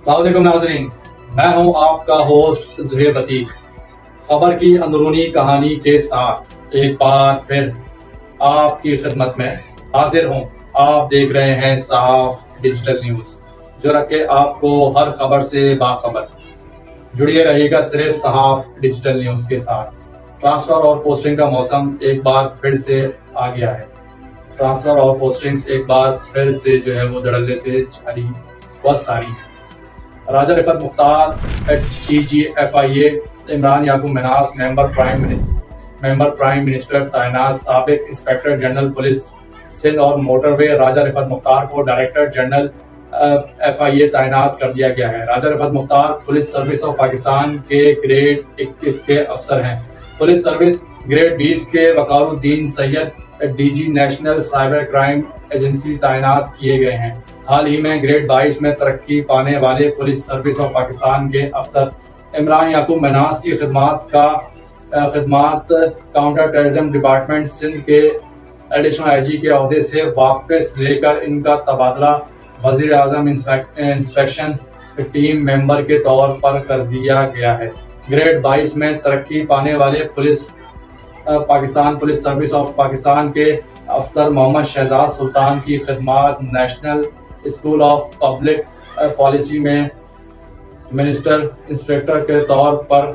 अस्सलामुअलैकुम नाज़रीन, मैं हूं आपका होस्ट ज़ुहैब अतीक। खबर की अंदरूनी कहानी के साथ एक बार फिर आपकी खिदमत में हाजिर हूं। आप देख रहे हैं साफ डिजिटल न्यूज़, जो रखे आपको हर खबर से बाखबर। जुड़िए रहिएगा सिर्फ साफ डिजिटल न्यूज़ के साथ। ट्रांसफ़र और पोस्टिंग का मौसम एक बार फिर से आ गया है। ट्रांसफ़र और पोस्टिंग्स एक बार फिर से जो है वो धड़ल्ले से जारी व सारी है। राजा रिफत मुख्तार DGFIA, इमरान याकूब मनास मेंबर प्राइम मिनिस्टर तैनात, साबिक इंस्पेक्टर जनरल पुलिस सिंध और मोटरवे राजा रिफत मुख्तार को डायरेक्टर जनरल FIA तैनात कर दिया गया है। Raja Rifat Mukhtar police service of Pakistan के ग्रेड 21 के अफसर हैं। पुलिस सर्विस ग्रेड 20 के Waqaruddin Syed DG national cyber crime agency तैनात किए गए हैं। हाल ही में ग्रेड 22 में तरक्की पाने वाले पुलिस सर्विस ऑफ पाकिस्तान के अफसर इमरान याकूब मनास की खिदमात काउंटर टेररिज्म डिपार्टमेंट सिंध के एडिशनल IG के अहदे से वापस लेकर इनका तबादला वजीर आजम इंस्पेक्शन टीम मेंबर के तौर पर कर दिया गया है। ग्रेड 22 में तरक्की पाने वाले Pakistan police service of Pakistan के अफसर मोहम्मद शहजाद सुल्तान की खिदमात national school of public policy में मिनिस्टर इंस्पेक्टर के तौर पर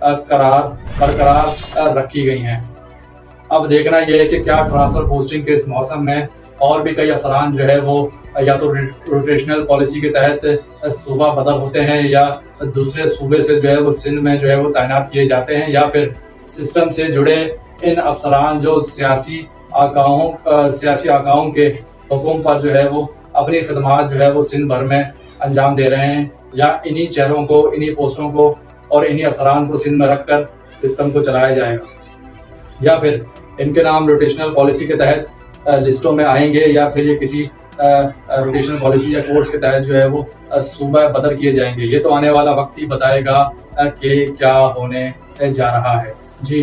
बरकरार रखी गई हैं। अब देखना यह है कि क्या ट्रांसफर पोस्टिंग के इस मौसम में और भी कई अफसरान जो है वो या तो रोटेशनल पॉलिसी के तहत सूबा बदल होते हैं या दूसरे सूबे से जो है वो सिंध में जो है वो तैनात किए जाते हैं, या फिर सिस्टम से जुड़े इन अफसरान जो सियासी आकाओं के हुक्म पर जो है वो अपनी खिदमात जो है वो सिंध भर में अंजाम दे रहे हैं, या इन्हीं चेहरों को, इन्हीं पोस्टों को और इन्हीं अफसरान को सिंध में रखकर सिस्टम को चलाया जाएगा, या फिर इनके नाम रोटेशनल पॉलिसी के तहत लिस्टों में आएंगे, या फिर ये किसी रोटेशनल पॉलिसी या कोर्स के तहत जो है वो सूबा बदल किए जाएंगे। ये तो आने वाला वक्त ही बताएगा कि क्या होने जा रहा है। जी।